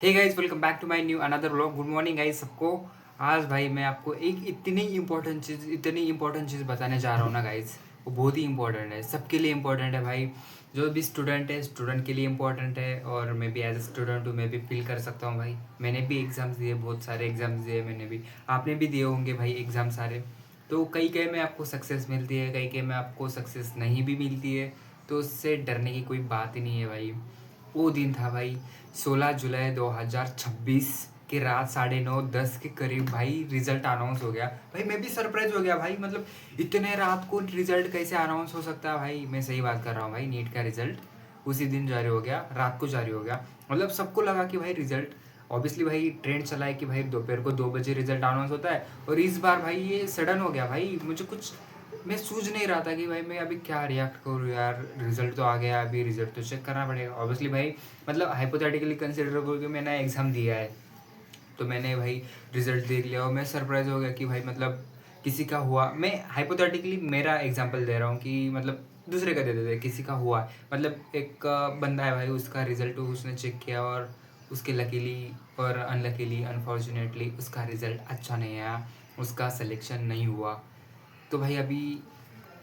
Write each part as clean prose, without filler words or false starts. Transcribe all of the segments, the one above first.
Hey guys, welcome back to my new another vlog. Good morning guys सबको। आज भाई मैं आपको एक इतनी इंपॉर्टेंट चीज़ बताने जा रहा हूँ ना गाइस। वो बहुत ही इंपॉर्टेंट है, सबके लिए इंपॉर्टेंट है भाई। जो भी स्टूडेंट है, स्टूडेंट के लिए इंपॉर्टेंट है। और मैं भी एज ए स्टूडेंट हूँ, मैं भी फील कर सकता हूँ भाई। मैंने भी एग्ज़ाम्स दिए, बहुत सारे एग्ज़ाम्स दिए मैंने भी। आपने भी दिए होंगे भाई एग्ज़ाम सारे। तो कई कई में आपको सक्सेस मिलती है, कई कई में आपको सक्सेस नहीं भी मिलती है। तो उससे डरने की कोई बात ही नहीं है भाई। वो दिन था भाई, 16 जुलाई 2026 की रात 9:30-10 के करीब भाई रिजल्ट अनाउंस हो गया। भाई मैं भी सरप्राइज हो गया भाई। मतलब इतने रात को रिजल्ट कैसे अनाउंस हो सकता है भाई। मैं सही बात कर रहा हूँ भाई, नीट का रिजल्ट उसी दिन जारी हो गया, रात को जारी हो गया। मतलब सबको लगा कि भाई रिजल्ट, ऑब्वियसली भाई ट्रेंड चला है कि भाई दोपहर को 2 बजे रिजल्ट अनाउंस होता है। और इस बार भाई ये सडन हो गया भाई। मुझे कुछ, मैं सूझ नहीं रहा था कि भाई मैं अभी क्या रिएक्ट करूँ यार। रिजल्ट तो आ गया, अभी रिजल्ट तो चेक करना पड़ेगा ऑब्वियसली भाई। मतलब हाइपोथेटिकली कंसिडर करो कि मैंने एग्ज़ाम दिया है, तो मैंने भाई रिजल्ट देख लिया और मैं सरप्राइज हो गया कि भाई मतलब किसी का हुआ। मैं हाइपोथेटिकली मेरा एग्जांपल दे रहा हूँ कि मतलब दूसरे का दे देते, किसी का हुआ। मतलब एक बंदा है भाई, उसका रिजल्ट उसने चेक किया और उसके लकीली और अनलकीली अनफॉर्चुनेटली उसका रिज़ल्ट अच्छा नहीं आया, उसका सिलेक्शन नहीं हुआ। तो भाई अभी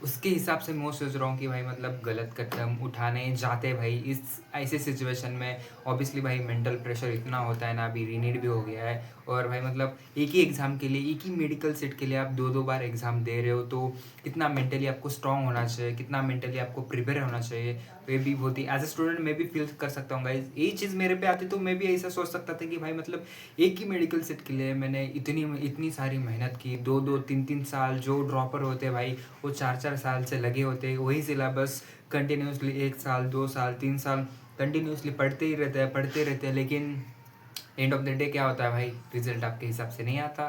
उसके हिसाब से मैं सोच रहा हूँ कि भाई मतलब गलत कदम उठाने जाते भाई इस ऐसे सिचुएशन में। ऑब्वियसली भाई मेंटल प्रेशर इतना होता है ना, अभी रीनीट भी हो गया है। और भाई मतलब एक ही एग्ज़ाम के लिए, एक ही मेडिकल सीट के लिए आप दो दो बार एग्ज़ाम दे रहे हो, तो कितना मेंटली आपको स्ट्रांग होना चाहिए, कितना मेंटली आपको प्रिपेयर होना चाहिए। तो ये भी बहुत ही एज ए स्टूडेंट मैं भी फील कर सकता हूँ गाइज। ये चीज़ मेरे पे आती तो मैं भी ऐसा सोच सकता था कि भाई मतलब एक ही मेडिकल सीट के लिए मैंने इतनी इतनी सारी मेहनत की, 2-2 3-3 साल। जो ड्रॉपर होते हैं भाई वो 4-4 साल से लगे होते हैं, वही सिलेबस कंटिन्यूसली 1 साल 2 साल 3 साल कंटिन्यूसली पढ़ते ही रहते हैं। लेकिन एंड ऑफ द डे क्या होता है भाई, रिजल्ट आपके हिसाब से नहीं आता,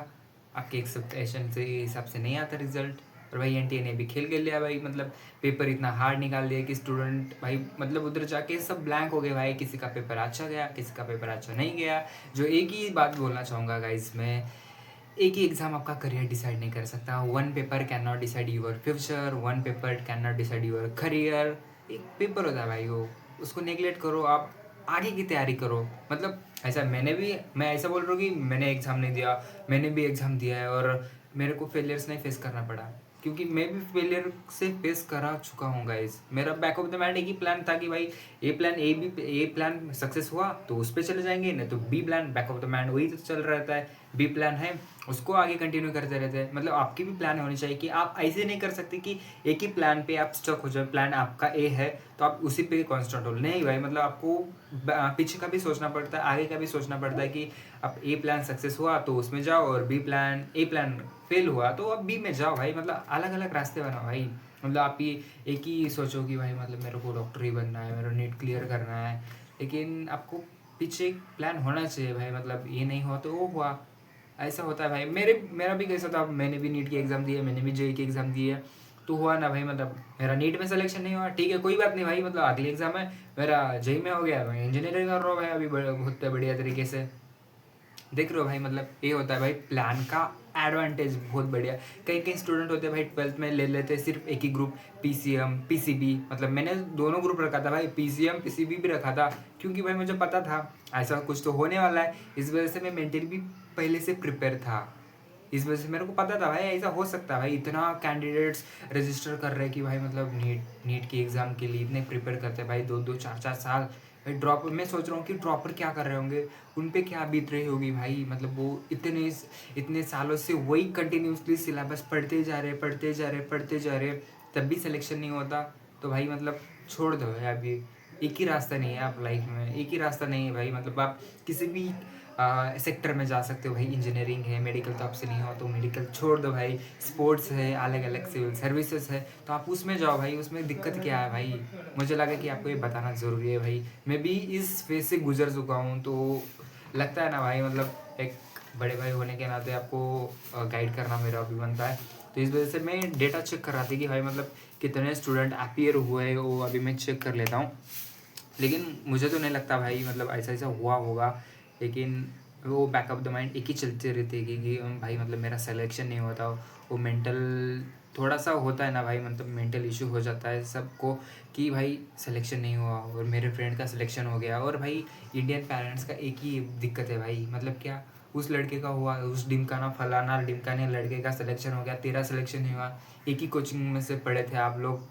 आपके एक्सपेक्टेशन से हिसाब से नहीं आता रिजल्ट। और भाई एनटीए ने भी खेल खेल लिया भाई। मतलब पेपर इतना हार्ड निकाल दिया कि स्टूडेंट भाई मतलब उधर जाके सब ब्लैंक हो गए भाई। किसी का पेपर अच्छा गया, किसी का पेपर अच्छा नहीं गया। जो एक ही बात बोलना चाहूँगा गाइस मैं, एक ही एग्ज़ाम आपका करियर डिसाइड नहीं कर सकता। One paper can not decide your future, one paper can not decide your career. एक पेपर होता है भाई, वो उसको नेगलेक्ट करो, आप आगे की तैयारी करो। मतलब ऐसा मैं ऐसा बोल रहा हूँ कि मैंने एग्ज़ाम नहीं दिया, मैंने भी एग्ज़ाम दिया है और मेरे को फेलियर्स नहीं फेस करना पड़ा, क्योंकि मैं भी फेलियर से फेस करा चुका हूँ गाइज। मेरा बैक ऑफ द माइंड एक ही प्लान था कि भाई ए प्लान सक्सेस हुआ तो उस पर चले जाएंगे, नहीं तो B plan, back of the mind वही तो चल रहता है। बी प्लान है, उसको आगे कंटिन्यू करते रहते हैं। मतलब आपकी भी प्लान होनी चाहिए कि आप ऐसे नहीं कर सकते कि एक ही प्लान पे आप स्टक हो जाए। प्लान आपका ए है तो आप उसी पे कॉन्स्टेंट हो, नहीं भाई। मतलब आपको पीछे का भी सोचना पड़ता है, आगे का भी सोचना पड़ता है कि अब ए प्लान सक्सेस हुआ तो उसमें जाओ, और ए प्लान फेल हुआ तो अब बी में जाओ भाई। मतलब अलग अलग रास्ते बनाओ भाई। मतलब आप ये एक ही सोचो कि भाई मतलब मेरे को डॉक्टर ही बनना है, मेरा नीट क्लियर करना है, लेकिन आपको पीछे एक प्लान होना चाहिए भाई। मतलब ये नहीं हुआ तो वो हुआ, ऐसा होता है भाई। मेरा भी कैसा था, मैंने भी नीट की एग्ज़ाम दी है, मैंने भी जेई की एग्ज़ाम दी है, तो हुआ ना भाई। मतलब मेरा नीट में सिलेक्शन नहीं हुआ, ठीक है कोई बात नहीं भाई। मतलब अगली एग्ज़ाम है मेरा जेई में हो गया, मैं इंजीनियरिंग कर रहा हूँ भाई अभी बहुत बढ़िया तरीके से। देख रहे हो भाई, मतलब ये होता है भाई प्लान का एडवांटेज बहुत बढ़िया। कई कई स्टूडेंट होते हैं भाई, 12th में ले लेते हैं सिर्फ एक ही ग्रुप, पीसीएम पीसीबी। मतलब मैंने दोनों ग्रुप रखा था भाई, पीसीएम पीसीबी भी रखा था, क्योंकि भाई मुझे पता था ऐसा कुछ तो होने वाला है। इस वजह से मैं मेंटली भी पहले से प्रिपेयर था। इस वजह से मेरे को पता था भाई ऐसा हो सकता है भाई। इतना कैंडिडेट्स रजिस्टर कर रहे हैं कि भाई मतलब नीट की एग्ज़ाम के लिए इतने प्रिपेयर करते हैं भाई, 2-2 4-4 साल। भाई ड्रॉप, मैं सोच रहा हूँ कि ड्रॉपर क्या कर रहे होंगे, उन पे क्या बीत रही होगी भाई। मतलब वो इतने सालों से वही कंटिन्यूसली सिलेबस पढ़ते जा रहे, तब भी सिलेक्शन नहीं होता। तो भाई मतलब छोड़ दो यार। अभी एक ही रास्ता नहीं है आप लाइफ में, एक ही रास्ता नहीं है भाई। मतलब आप किसी भी सेक्टर में जा सकते हो भाई। इंजीनियरिंग है, मेडिकल तो आपसे नहीं हो तो मेडिकल छोड़ दो भाई। स्पोर्ट्स है, अलग अलग सिविल सर्विसेज है, तो आप उसमें जाओ भाई। उसमें दिक्कत क्या है भाई, मुझे लगा कि आपको ये बताना ज़रूरी है भाई। मैं भी इस फेज से गुजर चुका हूँ, तो लगता है ना भाई मतलब एक बड़े भाई होने के नाते आपको गाइड करना मेरा भी बनता है। तो इस वजह से मैं डेटा चेक कर रहा था कि भाई मतलब कितने स्टूडेंट अपीयर हुए, वो अभी मैं चेक कर लेता हूँ। लेकिन मुझे तो नहीं लगता भाई मतलब ऐसा ऐसा हुआ होगा। लेकिन वो बैक ऑफ द माइंड एक ही चलते रहते कि भाई मतलब मेरा सिलेक्शन नहीं होता। वो मेंटल थोड़ा सा होता है ना भाई, मतलब मेंटल इशू हो जाता है सबको कि भाई सिलेक्शन नहीं हुआ, और मेरे फ्रेंड का सिलेक्शन हो गया। और भाई इंडियन पेरेंट्स का एक ही दिक्कत है भाई, मतलब क्या, उस लड़के का हुआ, उस डिमकाना फलाना डिमकाने लड़के का सिलेक्शन हो गया, तेरा सिलेक्शन नहीं हुआ। एक ही कोचिंग में से पढ़े थे आप लोग,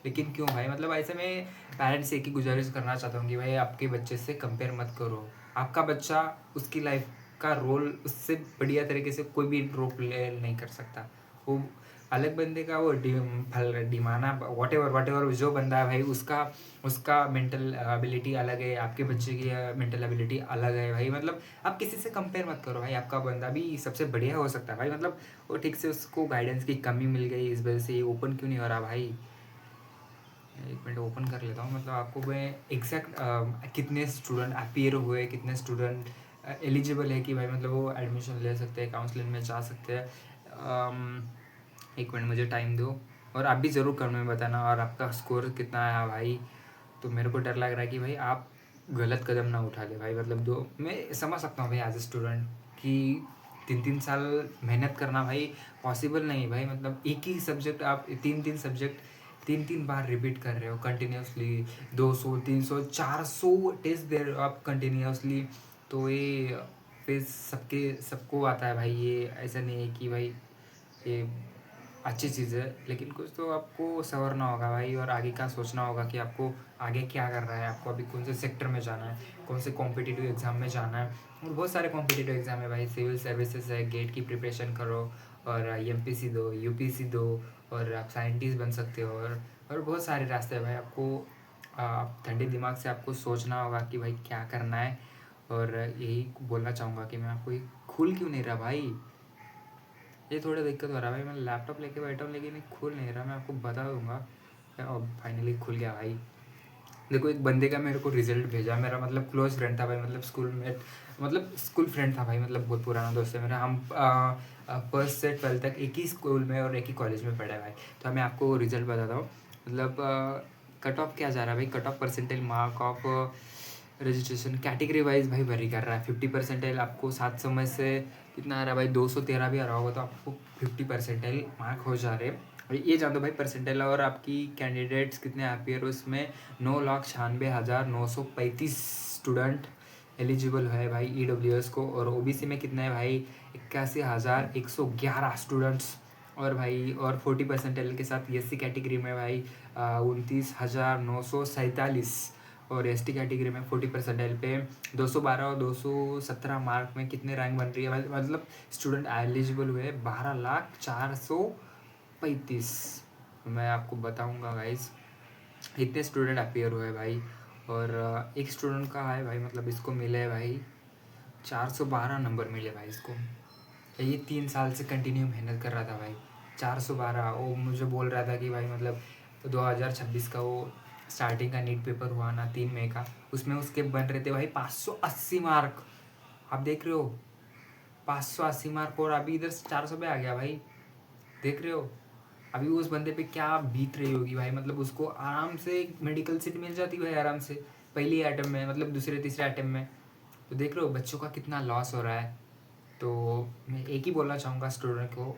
लेकिन क्यों भाई? मतलब ऐसे में पेरेंट्स से एक ही गुजारिश करना चाहता हूँ कि भाई आपके बच्चे से कंपेयर मत करो। आपका बच्चा, उसकी लाइफ का रोल उससे बढ़िया तरीके से कोई भी रोल प्ले नहीं कर सकता। वो अलग बंदे का, वो डिमाना वट एवर जो बंदा है भाई, उसका उसका मेंटल एबिलिटी अलग है, आपके बच्चे की मेंटल एबिलिटी अलग है भाई। मतलब आप किसी से कंपेयर मत करो भाई, आपका बंदा भी सबसे बढ़िया हो सकता है भाई। मतलब वो ठीक से उसको गाइडेंस की कमी मिल गई, इस वजह से ये ओपन क्यों नहीं हो रहा भाई? एक मिनट ओपन कर लेता हूँ। मतलब आपको मैं एग्जैक्ट कितने स्टूडेंट अपीयर हुए, कितने स्टूडेंट एलिजिबल है कि भाई मतलब वो एडमिशन ले सकते हैं, काउंसलिंग में जा सकते हैं। एक मिनट मुझे टाइम दो, और आप भी ज़रूर कमेंट में बताना और आपका स्कोर कितना आया भाई। तो मेरे को डर लग रहा है कि भाई आप गलत कदम ना उठा ले भाई। मतलब दो, मैं समझ सकता हूँ भाई एज ए स्टूडेंट कि 3-3 साल मेहनत करना भाई पॉसिबल नहीं भाई। मतलब एक ही सब्जेक्ट आप 3-3 सब्जेक्ट 3-3 बार रिपीट कर रहे हो कंटिन्यूसली, 200 300 400 टेस्ट दे रहे हो आप कंटिन्यूसली। तो ये फिर सबको आता है भाई, ये ऐसा नहीं है कि भाई ये अच्छी चीज़ है, लेकिन कुछ तो आपको संवरना होगा भाई, और आगे का सोचना होगा कि आपको आगे क्या करना है, आपको अभी कौन से सेक्टर में जाना है, कौन से कॉम्पिटिटिव एग्ज़ाम में जाना है। और बहुत सारे कॉम्पिटिटिव एग्ज़ाम है भाई, सिविल सर्विसेज है, गेट की प्रिपरेशन करो, और एमपीसी दो, यूपीसी दो, और आप साइंटिस्ट बन सकते हो। और बहुत सारे रास्ते हैं भाई। आपको आप ठंडे दिमाग से आपको सोचना होगा कि भाई क्या करना है। और यही बोलना चाहूँगा कि मैं आपको ये खुल क्यों नहीं रहा भाई, ये थोड़ा दिक्कत हो रहा है भाई। मैं लैपटॉप लेके बैठा हूँ लेकिन ये खुल नहीं रहा, मैं आपको बता दूंगा। और फाइनली खुल गया भाई। देखो, एक बंदे का मेरे को रिजल्ट भेजा, मेरा मतलब क्लोज फ्रेंड था भाई, मतलब स्कूल में, मतलब स्कूल फ्रेंड था भाई, मतलब बहुत पुराना दोस्त है मेरा। हम फर्स्ट से 12th तक एक ही स्कूल में और एक ही कॉलेज में पढ़ा है भाई। तो मैं आपको रिजल्ट बताता हूँ। मतलब कट ऑफ क्या जा रहा है भाई, cut off percentage mark of registration category wise भाई वरी कर रहा है। 50% आपको 700 में से कितना आ रहा है भाई, 213 भी आ रहा होगा, तो आपको 50% मार्क हो जा रहे हैं। और ये जान दो भाई परसेंटेज, और आपकी कैंडिडेट्स कितने अपियर उसमें 9,96,935 स्टूडेंट एलिजिबल है भाई EWS को। और OBC में कितना है भाई, 81,111 स्टूडेंट्स। और भाई और 40% के साथ SC कैटेगरी में भाई 29,947। और ST कैटेगरी में 40% पे 212 और 217 मार्क में कितने रैंक बन रही है भाई? मतलब स्टूडेंट एलिजिबल हुए 12,04,35। मैं आपको बताऊंगा गाइस इतने स्टूडेंट अपियर हुए भाई। और एक स्टूडेंट का है भाई, मतलब इसको मिले भाई 412 नंबर मिले भाई इसको। ये 3 साल से कंटिन्यू मेहनत कर रहा था भाई। 412, वो मुझे बोल रहा था कि भाई मतलब 2026 का वो स्टार्टिंग का नीट पेपर हुआ ना 3 मई का, उसमें उसके बन रहे थे भाई 580 मार्क। आप देख रहे हो 580 मार्क, और अभी इधर 400 पे आ गया भाई। देख रहे हो अभी उस बंदे पे क्या बीत रही होगी भाई। मतलब उसको आराम से मेडिकल सीट मिल जाती भाई, आराम से पहली आइटम में, मतलब दूसरे तीसरे आइटम में। तो देख रहे हो बच्चों का कितना लॉस हो रहा है। तो मैं एक ही बोलना चाहूँगा स्टूडेंट को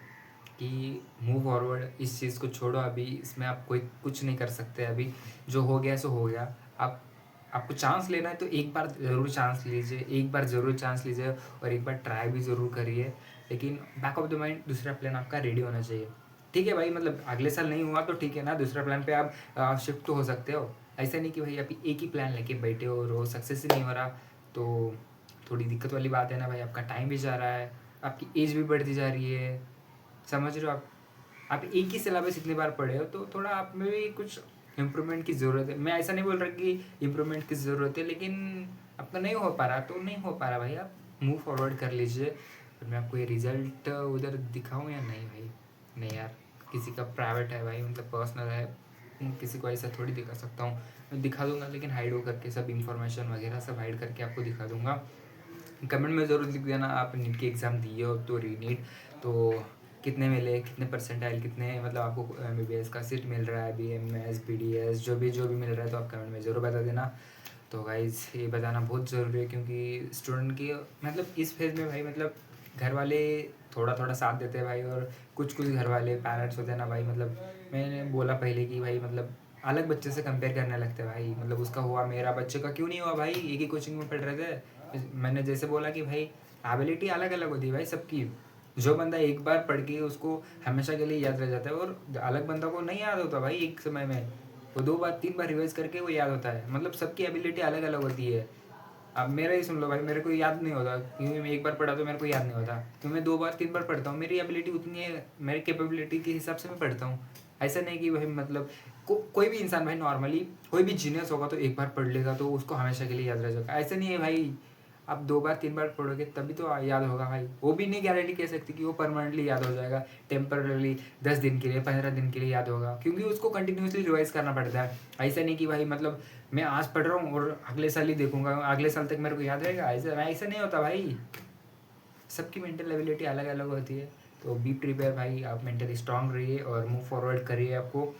कि मूव फॉरवर्ड, इस चीज़ को छोड़ो अभी, इसमें आप कोई कुछ नहीं कर सकते। अभी जो हो गया सो हो गया। आप आपको चांस लेना है तो एक बार ज़रूर चांस लीजिए, एक बार ज़रूर चांस लीजिए, और एक बार ट्राई भी ज़रूर करिए। लेकिन बैक ऑफ द माइंड दूसरा प्लान आपका रेडी होना चाहिए। ठीक है भाई, मतलब अगले साल नहीं हुआ तो ठीक है ना, दूसरा प्लान पे आप शिफ्ट तो हो सकते हो। ऐसा नहीं कि भाई आप एक ही प्लान लेके बैठे हो और वो सक्सेस ही नहीं हो रहा, तो थोड़ी दिक्कत वाली बात है ना भाई। आपका टाइम भी जा रहा है, आपकी एज भी बढ़ती जा रही है, समझ रहे हो आप एक ही सिलेबस इतनी बार पढ़े हो, तो थोड़ा आप में भी कुछ इम्प्रूवमेंट की ज़रूरत है। मैं ऐसा नहीं बोल रहा कि इम्प्रूवमेंट की ज़रूरत है, लेकिन आपका नहीं हो पा रहा तो नहीं हो पा रहा भाई, आप मूव फॉरवर्ड कर लीजिए। और मैं आपको ये रिज़ल्ट उधर दिखाऊँ या नहीं भाई? नहीं यार, किसी का प्राइवेट है भाई, मतलब पर्सनल है, किसी को ऐसा थोड़ी दिखा सकता हूँ। मैं दिखा दूंगा लेकिन हाइड हो करके, सब इन्फॉर्मेशन वगैरह सब हाइड करके आपको दिखा दूंगा। कमेंट में ज़रूर लिख देना आप नीट की एग्ज़ाम दिए हो तो रीनीट, तो कितने मिले, कितने परसेंटाइल, कितने मतलब आपको MBBS का सीट मिल रहा है, BMS BDS जो भी मिल रहा है, तो आप कमेंट में ज़रूर बता देना। तो गाइज़ ये बताना बहुत ज़रूरी है, क्योंकि स्टूडेंट की मतलब इस फेज़ में भाई, मतलब घर वाले थोड़ा थोड़ा साथ देते हैं भाई, और कुछ कुछ घर वाले पेरेंट्स होते हैं ना भाई, मतलब मैंने बोला पहले कि भाई मतलब अलग बच्चे से कंपेयर करने लगते हैं भाई, मतलब उसका हुआ मेरा बच्चे का क्यों नहीं हुआ भाई, एक ही कोचिंग में पढ़ रहे थे। मैंने जैसे बोला कि भाई एबिलिटी अलग अलग होती है भाई सबकी। जो बंदा एक बार पढ़ के उसको हमेशा के लिए याद रह जाता है, और अलग बंदा को नहीं याद होता भाई एक समय में, वो 2 बार 3 बार रिवाइज करके वो याद होता है, मतलब सबकी एबिलिटी अलग अलग होती है। अब मेरा ही सुन लो भाई, मेरे को याद नहीं होता क्योंकि मैं एक बार पढ़ा तो मेरे को याद नहीं होता, तो मैं 2 बार 3 बार पढ़ता हूँ, मेरी एबिलिटी उतनी है, मेरी कैपेबिलिटी के हिसाब से मैं पढ़ता हूँ। ऐसा नहीं कि भाई मतलब कोई भी इंसान भाई नॉर्मली कोई भी जीनियस होगा तो एक बार पढ़ लेगा तो उसको हमेशा के लिए याद रह जाएगा, ऐसा नहीं है भाई। आप 2 बार 3 बार पढ़ोगे तभी तो याद होगा भाई, वो भी नहीं गारंटी कह सकती कि वो परमानेंटली याद हो जाएगा, टेम्परली 10 दिन के लिए 15 दिन के लिए याद होगा, क्योंकि उसको कंटिन्यूसली रिवाइज करना पड़ता है। ऐसा नहीं कि भाई मतलब मैं आज पढ़ रहा हूँ और अगले साल ही देखूंगा, अगले साल तक मेरे को याद रहेगा, ऐसा नहीं होता भाई। सबकी मेंटल एबिलिटी अलग अलग होती है, तो बी प्रिपेयर भाई, आप मेंटली स्ट्रांग रहिए और मूव फॉरवर्ड करिए आपको,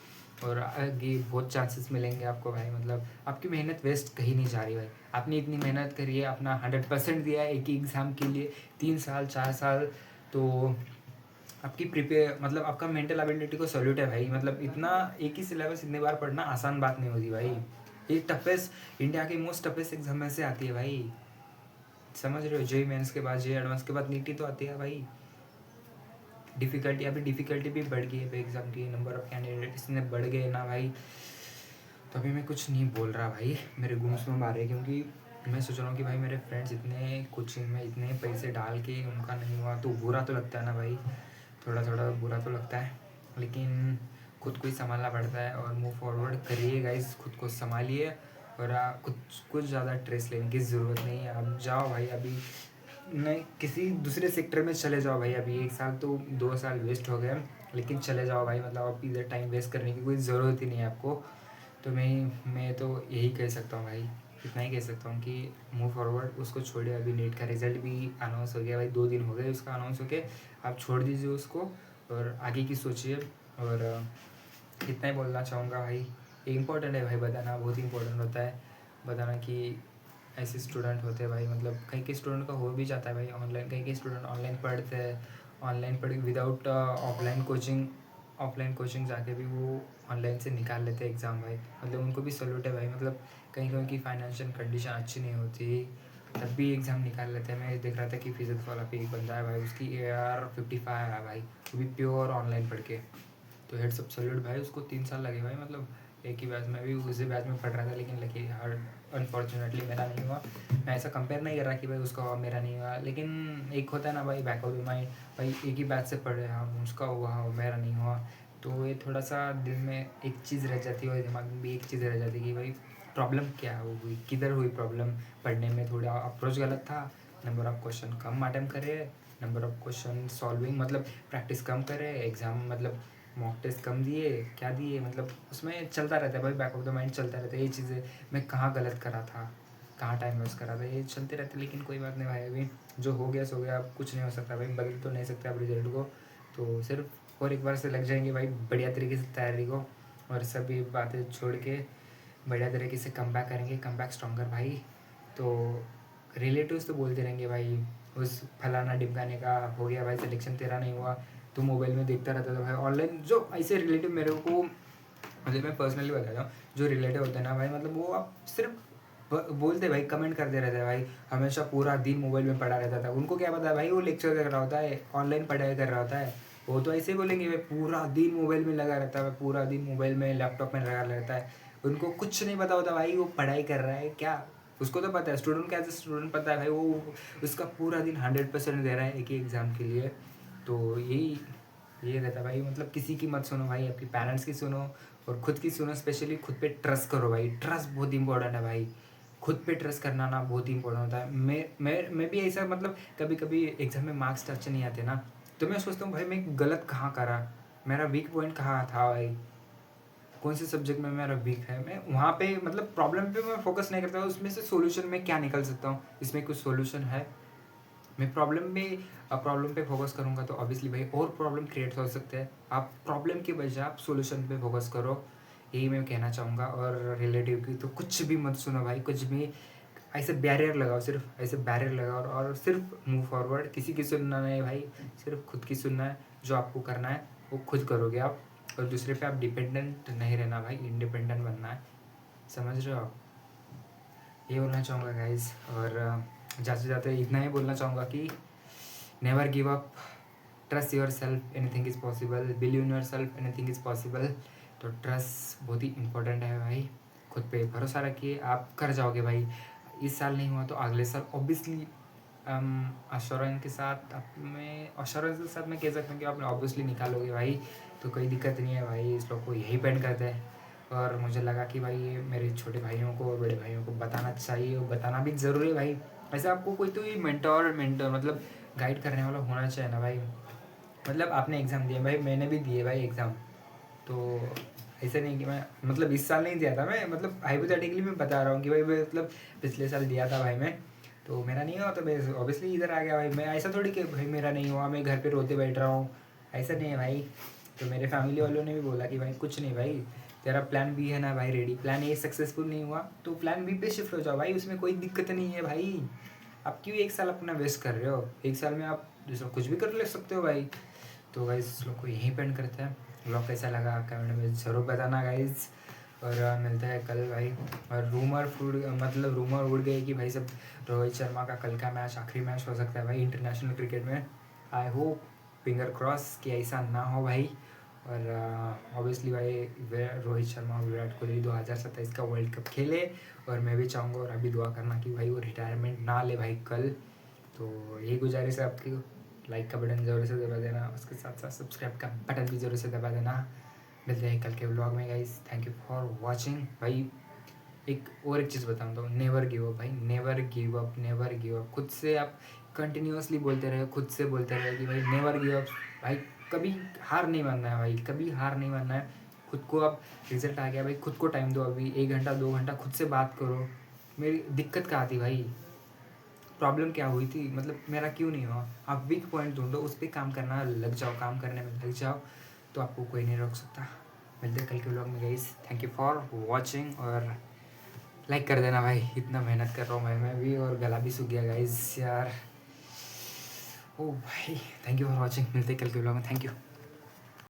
और आगे बहुत चांसेस मिलेंगे आपको भाई, मतलब आपकी मेहनत वेस्ट कहीं नहीं जा रही भाई। आपने इतनी मेहनत करी है, अपना 100% दिया है एक ही एग्ज़ाम के लिए, 3 साल 4 साल, तो आपकी प्रिपेयर मतलब आपका मेंटल एबिलिटी को सल्यूट है भाई, मतलब इतना एक ही सिलेबस इतने बार पढ़ना आसान बात नहीं होती भाई। ये टफेस्ट, इंडिया की मोस्ट टफेस्ट एग्जाम में से आती है भाई, समझ रहे हो, जेई मेंस के बाद जेई एडवांस के बाद नीट ही तो आती है भाई। डिफ़िकल्टी अभी डिफ़िकल्टी भी बढ़ गई है एग्ज़ाम की, नंबर ऑफ़ कैंडिडेट्स ने बढ़ गए ना भाई, तो अभी मैं कुछ नहीं बोल रहा भाई, मेरे गुमसुम आ रहे हैं, क्योंकि मैं सोच रहा हूँ कि भाई मेरे फ्रेंड्स इतने कोचिंग में इतने पैसे डाल के उनका नहीं हुआ तो बुरा तो लगता है ना भाई, थोड़ा थोड़ा बुरा तो लगता है, लेकिन खुद को ही संभालना पड़ता है, और मूव फॉरवर्ड करिए गाइस, खुद को संभालिए, और कुछ कुछ ज़्यादा स्ट्रेस लेने की ज़रूरत नहीं है। अब जाओ भाई, अभी नहीं किसी दूसरे सेक्टर में चले जाओ भाई, अभी 1 साल तो 2 साल वेस्ट हो गए, लेकिन चले जाओ भाई, मतलब अब इधर टाइम वेस्ट करने की कोई ज़रूरत ही नहीं है आपको। तो मैं तो यही कह सकता हूँ भाई, इतना ही कह सकता हूँ कि मूव फॉरवर्ड, उसको छोड़िए। अभी नीट का रिजल्ट भी अनाउंस हो गया भाई, 2 दिन हो गए उसका अनाउंस होके, आप छोड़ दीजिए उसको और आगे की सोचिए। और इतना ही बोलना चाहूँगा भाई, ये इम्पोर्टेंट है भाई, बताना बहुत इंपॉर्टेंट होता है, बताना कि ऐसे स्टूडेंट होते हैं भाई, मतलब कहीं के स्टूडेंट का हो भी जाता है भाई ऑनलाइन, कहीं के स्टूडेंट ऑनलाइन पढ़ते हैं, ऑनलाइन पढ़ विदाउट ऑफलाइन कोचिंग जाके भी वो ऑनलाइन से निकाल लेते हैं एग्ज़ाम भाई, मतलब उनको भी सल्यूट है भाई, मतलब कहीं कहीं की फाइनेंशियल कंडीशन अच्छी नहीं होती तब भी एग्ज़ाम निकाल लेते हैं। मैं देख रहा था कि फिजिक्स वाला पे एक बंदा है भाई, उसकी AR 55 है भाई, वो भी प्योर ऑनलाइन पढ़ के, तो हेड सब सल्यूट भाई, उसको 3 साल लगे भाई, मतलब एक ही बैच में, भी उसी बैच में पढ़ रहा था, लेकिन लकी हार्ड अनफॉर्चुनेटली मेरा नहीं हुआ। मैं ऐसा कंपेयर नहीं कर रहा कि भाई उसका हुआ मेरा नहीं हुआ, लेकिन एक होता है ना भाई बैक ऑफ द माइंड, भाई एक ही बैच से पढ़े हम, उसका हुआ मेरा नहीं हुआ, तो ये थोड़ा सा दिल में एक चीज़ रह जाती है, और दिमाग में भी एक चीज़ रह जाती है कि भाई प्रॉब्लम क्या हुई, किधर हुई प्रॉब्लम, पढ़ने में थोड़ा अप्रोच गलत था, number of question come attempt करे, नंबर ऑफ़ क्वेश्चन सॉल्विंग मतलब प्रैक्टिस कम करे, एग्ज़ाम मतलब मॉक टेस्ट कम दिए, क्या दिए, मतलब उसमें चलता रहता है भाई, बैक ऑफ द माइंड चलता रहता है ये चीज़ें, मैं कहाँ गलत करा था, कहाँ टाइम वेस्ट करा था, ये चलते रहते, लेकिन कोई बात नहीं भाई, अभी जो हो गया सो गया, अब कुछ नहीं हो सकता भाई, बदल तो नहीं सकते आप रिजल्ट को, तो सिर्फ और एक बार से लग जाएंगे भाई बढ़िया तरीके से तैयारी को, और सभी बातें छोड़ के बढ़िया तरीके से कम बैक करेंगे, कम बैक स्ट्रॉन्गर भाई। तो रिलेटिव्स तो बोलते रहेंगे भाई, उस फलाना डिमकाने का हो गया भाई सिलेक्शन, तेरा नहीं हुआ, तो मोबाइल में देखता रहता था भाई ऑनलाइन, जो ऐसे रिलेटिव मेरे को, मतलब मैं पर्सनली बता रहा हूँ, जो रिलेटिव होते हैं ना भाई, मतलब वो आप सिर्फ बोलते भाई, कमेंट करते रहते हैं भाई, हमेशा पूरा दिन मोबाइल में पड़ा रहता था, उनको क्या पता है भाई वो लेक्चर कर रहा होता है, ऑनलाइन पढ़ाई कर रहा होता है, वो तो ऐसे बोलेंगे भाई पूरा दिन मोबाइल में लगा रहता है, पूरा दिन मोबाइल में लैपटॉप में लगा रहता है, उनको कुछ नहीं पता होता भाई वो पढ़ाई कर रहा है क्या, उसको तो पता है, स्टूडेंट का एज ए स्टूडेंट पता है भाई, वो उसका पूरा दिन 100% दे रहा है एक ही एग्ज़ाम के लिए। तो ये रहता है भाई, मतलब किसी की मत सुनो भाई, आपकी पेरेंट्स की सुनो और खुद की सुनो, स्पेशली खुद पे ट्रस्ट करो भाई, ट्रस्ट बहुत इंपॉर्टेंट है भाई, खुद पे ट्रस्ट करना ना बहुत इंपॉर्टेंट होता है। मैं भी ऐसा, मतलब कभी कभी एग्जाम में मार्क्स अच्छे नहीं आते ना, तो मैं सोचता हूँ भाई मैं गलत कहाँ करा, मेरा वीक पॉइंट कहाँ था भाई, कौन से सब्जेक्ट में मेरा वीक है, मैं वहाँ पे मतलब प्रॉब्लम पे मैं फोकस नहीं करता हूँ, उसमें से सोल्यूशन में क्या निकल सकता हूँ, इसमें कुछ सोल्यूशन है, मैं प्रॉब्लम पे फोकस करूँगा तो ऑब्वियसली भाई और प्रॉब्लम क्रिएट हो सकते हैं, आप प्रॉब्लम के बजाय आप सोल्यूशन पे फोकस करो, यही मैं कहना चाहूँगा। और रिलेटिव की तो कुछ भी मत सुनो भाई, कुछ भी ऐसे बैरियर लगाओ, सिर्फ ऐसे बैरियर लगाओ और सिर्फ मूव फॉरवर्ड। किसी की सुनना नहीं भाई, सिर्फ खुद की सुनना है। जो आपको करना है वो खुद करोगे आप, और दूसरे पे आप डिपेंडेंट नहीं रहना भाई, इंडिपेंडेंट बनना है। समझ रहे हो आप? ये बोलना चाहूँगा गाइज। और जाते जाते इतना ही बोलना चाहूँगा कि never give up, trust your self, anything is possible, believe in your self, anything is possible. तो ट्रस्ट बहुत ही इंपॉर्टेंट है भाई। खुद पे भरोसा रखिए, आप कर जाओगे भाई। इस साल नहीं हुआ तो अगले साल ऑब्वियसली अश्योरेंस के साथ मैं कह सकता हूँ कि आप ऑब्वियसली निकालोगे भाई। तो कोई दिक्कत नहीं है भाई, इस लोग को यही पेंड करते हैं। और मुझे लगा कि भाई ये मेरे छोटे भाइयों को और बड़े भाइयों को बताना चाहिए, और बताना भी ज़रूरी है भाई। ऐसे आपको कोई तो ही मेंटोर मतलब गाइड करने वाला होना चाहिए ना भाई। मतलब आपने एग्ज़ाम दिया भाई, मैंने भी दिए भाई एग्ज़ाम। तो ऐसे नहीं कि मैं मतलब इस साल नहीं दिया था मैं, मतलब हाइपोथेटिकली मैं बता रहा हूँ कि भाई मैं मतलब पिछले साल दिया था भाई मैं। तो मेरा नहीं हुआ तो मैं ऑब्वियसली इधर आ गया भाई। मैं ऐसा थोड़ी कि भाई मेरा नहीं हुआ मैं घर पे रोते बैठ रहा हूँ, ऐसा नहीं है भाई। तो मेरे फैमिली वालों ने भी बोला कि भाई कुछ नहीं भाई, तेरा प्लान बी है ना भाई रेडी, प्लान ए सक्सेसफुल नहीं हुआ तो प्लान बी पे शिफ्ट हो जाओ भाई, उसमें कोई दिक्कत नहीं है भाई। आप क्यों एक साल अपना वेस्ट कर रहे हो? एक साल में आप दूसरा कुछ भी कर ले सकते हो भाई। तो गाइज़ इस लोग को यहीं पेंड करते हैं। ब्लॉग कैसा लगा कमेंट में ज़रूर बताना गाइज़। और मिलता है कल भाई। और रूमर उड़ गए कि भाई सब रोहित शर्मा का कल का मैच आखिरी मैच हो सकता है भाई इंटरनेशनल क्रिकेट में। आई होप, फिंगर क्रॉस कि ऐसा ना हो भाई। और ऑब्वियसली भाई रोहित शर्मा और विराट कोहली 2027 का वर्ल्ड कप खेले। और मैं भी चाहूँगा और अभी दुआ करना कि भाई वो रिटायरमेंट ना ले भाई कल। तो यही गुजारिश है आपकी, लाइक का बटन ज़रूर से दबा देना, उसके साथ साथ सब्सक्राइब का बटन भी ज़रूर से दबा देना। मिलते हैं कल के व्लॉग में guys. Thank you for watching भाई। एक चीज़ बताऊँ तो नेवर गिव अप भाई, never give up, never give up. खुद से आप कंटिन्यूसली बोलते रहे, खुद से बोलते रहे कि भाई नेवर गिव अप भाई। कभी हार नहीं मानना है भाई, कभी हार नहीं मानना है। खुद को अब रिजल्ट आ गया भाई, खुद को टाइम दो, अभी 1 घंटा 2 घंटा खुद से बात करो। मेरी दिक्कत कहाँ थी भाई, प्रॉब्लम क्या हुई थी, मतलब मेरा क्यों नहीं हुआ। आप वीक पॉइंट ढूंढो, उस पर काम करना लग जाओ, काम करने में लग जाओ, तो आपको कोई नहीं रोक सकता। मिलते हैं कल के व्लॉग में guys. Thank you for watching. और लाइक कर देना भाई, इतना मेहनत कर रहा हूँ भाई मैं भी, और गला भी सूख गया गाइस यार। ओ भाई, थैंक यू फॉर वॉचिंग। मिलते हैं कल के व्लॉग में। Thank you.